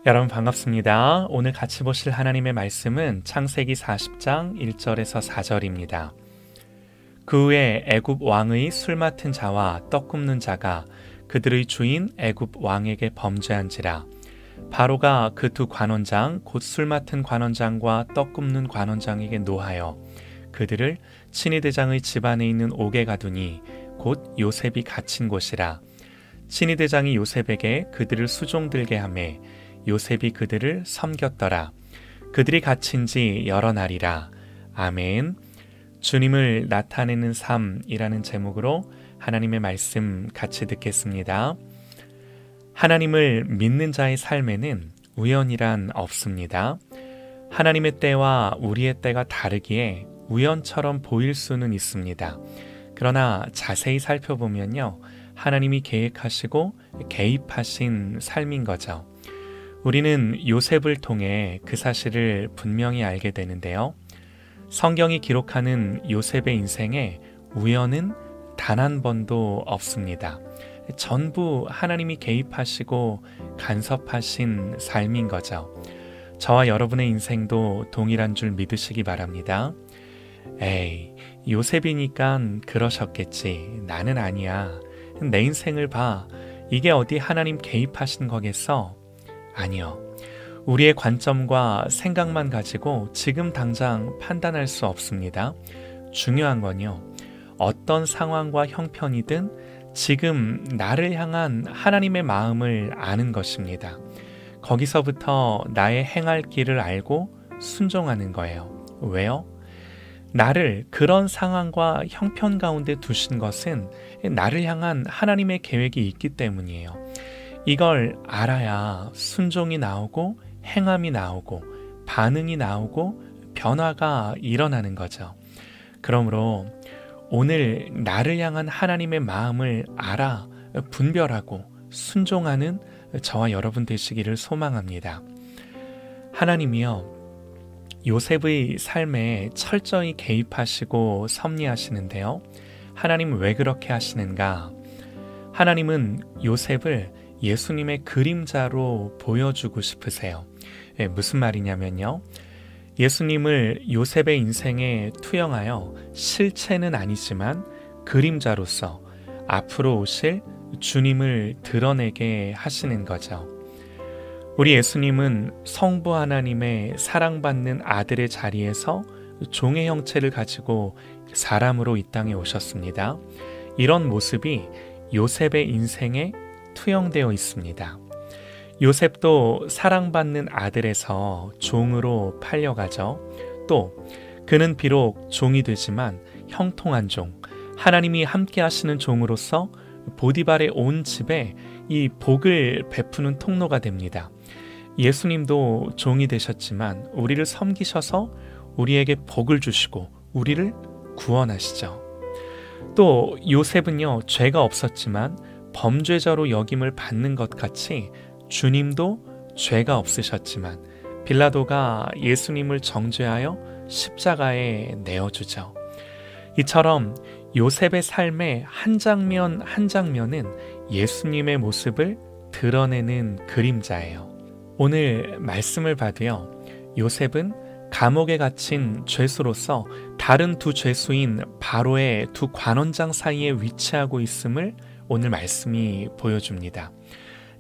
여러분 반갑습니다. 오늘 같이 보실 하나님의 말씀은 창세기 40장 1절에서 4절입니다. 그 후에 애굽 왕의 술 맡은 자와 떡 굽는 자가 그들의 주인 애굽 왕에게 범죄한지라. 바로가 그 두 관원장 곧 술 맡은 관원장과 떡 굽는 관원장에게 노하여 그들을 친위대장의 집 안에 있는 옥에 가두니 곧 요셉이 갇힌 곳이라. 친위대장이 요셉에게 그들을 수종들게 하매 요셉이 그들을 섬겼더라. 그들이 갇힌 지 여러 날이라. 아멘. 주님을 나타내는 삶이라는 제목으로 하나님의 말씀 같이 듣겠습니다. 하나님을 믿는 자의 삶에는 우연이란 없습니다. 하나님의 때와 우리의 때가 다르기에 우연처럼 보일 수는 있습니다. 그러나 자세히 살펴보면요, 하나님이 계획하시고 개입하신 삶인 거죠. 우리는 요셉을 통해 그 사실을 분명히 알게 되는데요. 성경이 기록하는 요셉의 인생에 우연은 단 한 번도 없습니다. 전부 하나님이 개입하시고 간섭하신 삶인 거죠. 저와 여러분의 인생도 동일한 줄 믿으시기 바랍니다. 에이, 요셉이니까 그러셨겠지. 나는 아니야. 내 인생을 봐. 이게 어디 하나님 개입하신 거겠어? 아니요. 우리의 관점과 생각만 가지고 지금 당장 판단할 수 없습니다. 중요한 건요, 어떤 상황과 형편이든 지금 나를 향한 하나님의 마음을 아는 것입니다. 거기서부터 나의 행할 길을 알고 순종하는 거예요. 왜요? 나를 그런 상황과 형편 가운데 두신 것은 나를 향한 하나님의 계획이 있기 때문이에요. 이걸 알아야 순종이 나오고 행함이 나오고 반응이 나오고 변화가 일어나는 거죠. 그러므로 오늘 나를 향한 하나님의 마음을 알아 분별하고 순종하는 저와 여러분 되시기를 소망합니다. 하나님이요, 요셉의 삶에 철저히 개입하시고 섭리하시는데요. 하나님은 왜 그렇게 하시는가? 하나님은 요셉을 예수님의 그림자로 보여주고 싶으세요. 무슨 말이냐면요, 예수님을 요셉의 인생에 투영하여 실체는 아니지만 그림자로서 앞으로 오실 주님을 드러내게 하시는 거죠. 우리 예수님은 성부 하나님의 사랑받는 아들의 자리에서 종의 형체를 가지고 사람으로 이 땅에 오셨습니다. 이런 모습이 요셉의 인생에 투영되어 있습니다. 요셉도 사랑받는 아들에서 종으로 팔려가죠. 또 그는 비록 종이 되지만 형통한 종, 하나님이 함께 하시는 종으로서 보디발의 온 집에 이 복을 베푸는 통로가 됩니다. 예수님도 종이 되셨지만 우리를 섬기셔서 우리에게 복을 주시고 우리를 구원하시죠. 또 요셉은요, 죄가 없었지만 범죄자로 여김을 받는 것 같이 주님도 죄가 없으셨지만 빌라도가 예수님을 정죄하여 십자가에 내어주죠. 이처럼 요셉의 삶의 한 장면 한 장면은 예수님의 모습을 드러내는 그림자예요. 오늘 말씀을 봐도요, 요셉은 감옥에 갇힌 죄수로서 다른 두 죄수인 바로의 두 관원장 사이에 위치하고 있음을 오늘 말씀이 보여줍니다.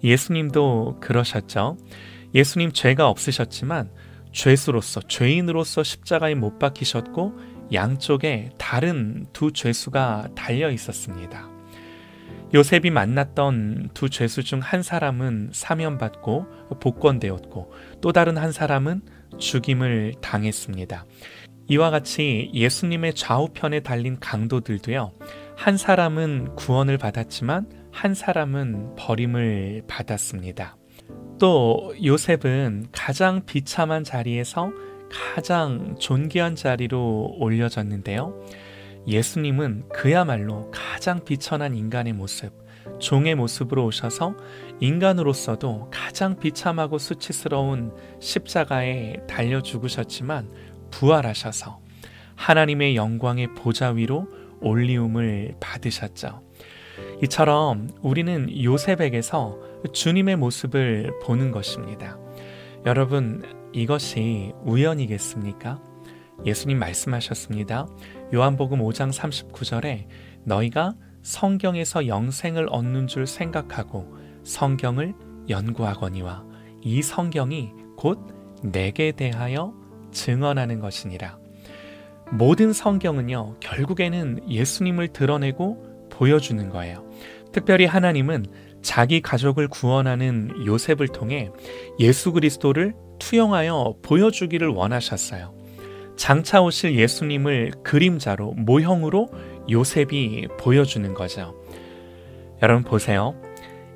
예수님도 그러셨죠. 예수님 죄가 없으셨지만 죄수로서, 죄인으로서 십자가에 못 박히셨고 양쪽에 다른 두 죄수가 달려 있었습니다. 요셉이 만났던 두 죄수 중 한 사람은 사면받고 복권되었고 또 다른 한 사람은 죽임을 당했습니다. 이와 같이 예수님의 좌우편에 달린 강도들도요, 한 사람은 구원을 받았지만 한 사람은 버림을 받았습니다. 또 요셉은 가장 비참한 자리에서 가장 존귀한 자리로 올려졌는데요. 예수님은 그야말로 가장 비천한 인간의 모습, 종의 모습으로 오셔서 인간으로서도 가장 비참하고 수치스러운 십자가에 달려 죽으셨지만 부활하셔서 하나님의 영광의 보좌 위로 올리움을 받으셨죠. 이처럼 우리는 요셉에게서 주님의 모습을 보는 것입니다. 여러분, 이것이 우연이겠습니까? 예수님 말씀하셨습니다. 요한복음 5장 39절에 너희가 성경에서 영생을 얻는 줄 생각하고 성경을 연구하거니와 이 성경이 곧 내게 대하여 증언하는 것이니라. 모든 성경은요, 결국에는 예수님을 드러내고 보여주는 거예요. 특별히 하나님은 자기 가족을 구원하는 요셉을 통해 예수 그리스도를 투영하여 보여주기를 원하셨어요. 장차 오실 예수님을 그림자로, 모형으로 요셉이 보여주는 거죠. 여러분 보세요.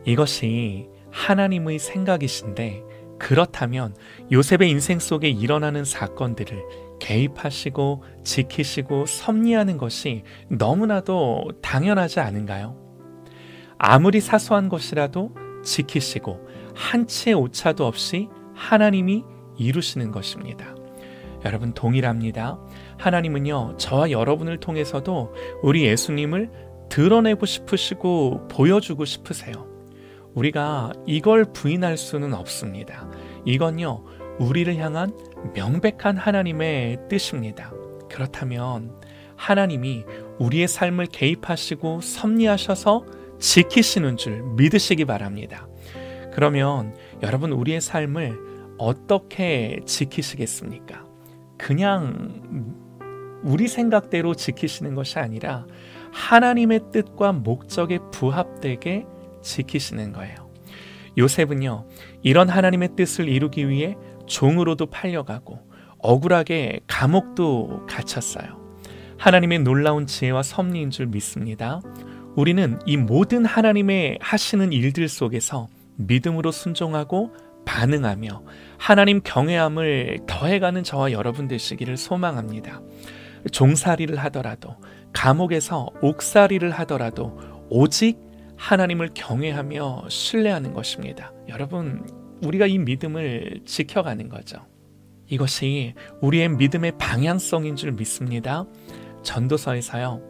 이것이 하나님의 생각이신데, 그렇다면 요셉의 인생 속에 일어나는 사건들을 개입하시고 지키시고 섭리하는 것이 너무나도 당연하지 않은가요? 아무리 사소한 것이라도 지키시고 한치의 오차도 없이 하나님이 이루시는 것입니다. 여러분 동일합니다. 하나님은요, 저와 여러분을 통해서도 우리 예수님을 드러내고 싶으시고 보여주고 싶으세요. 우리가 이걸 부인할 수는 없습니다. 이건요, 우리를 향한 명백한 하나님의 뜻입니다. 그렇다면 하나님이 우리의 삶을 개입하시고 섭리하셔서 지키시는 줄 믿으시기 바랍니다. 그러면 여러분, 우리의 삶을 어떻게 지키시겠습니까? 그냥 우리 생각대로 지키시는 것이 아니라 하나님의 뜻과 목적에 부합되게 지키시는 거예요. 요셉은요, 이런 하나님의 뜻을 이루기 위해 종으로도 팔려가고 억울하게 감옥도 갇혔어요. 하나님의 놀라운 지혜와 섭리인 줄 믿습니다. 우리는 이 모든 하나님의 하시는 일들 속에서 믿음으로 순종하고 반응하며 하나님 경외함을 더해가는 저와 여러분 되시기를 소망합니다. 종살이를 하더라도, 감옥에서 옥살이를 하더라도 오직 하나님을 경외하며 신뢰하는 것입니다. 여러분, 우리가 이 믿음을 지켜가는 거죠. 이것이 우리의 믿음의 방향성인 줄 믿습니다. 전도서에서요,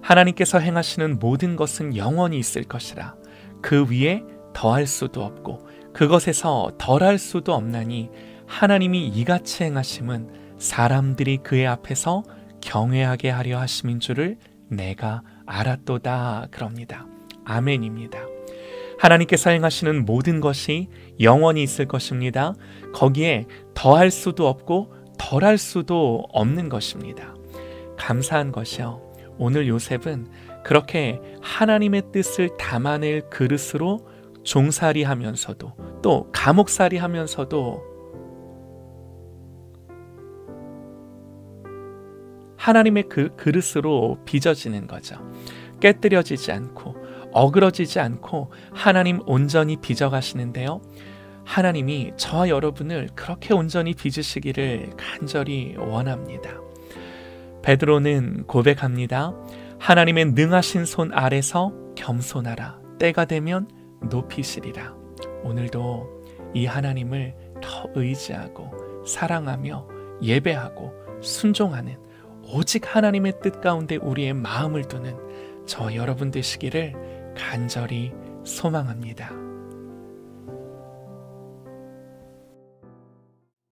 하나님께서 행하시는 모든 것은 영원히 있을 것이라 그 위에 더할 수도 없고 그것에서 덜할 수도 없나니 하나님이 이같이 행하심은 사람들이 그의 앞에서 경외하게 하려 하심인 줄을 내가 알았도다. 그럽니다. 아멘입니다. 하나님께서 행하시는 모든 것이 영원히 있을 것입니다. 거기에 더할 수도 없고 덜할 수도 없는 것입니다. 감사한 것이요, 오늘 요셉은 그렇게 하나님의 뜻을 담아낼 그릇으로 종살이 하면서도 또 감옥살이 하면서도 하나님의 그릇으로 빚어지는 거죠. 깨뜨려지지 않고 어그러지지 않고 하나님 온전히 빚어가시는데요, 하나님이 저와 여러분을 그렇게 온전히 빚으시기를 간절히 원합니다. 베드로는 고백합니다. 하나님의 능하신 손 아래서 겸손하라. 때가 되면 높이시리라. 오늘도 이 하나님을 더 의지하고 사랑하며 예배하고 순종하는 오직 하나님의 뜻 가운데 우리의 마음을 두는 저 여러분 되시기를 간절히 소망합니다.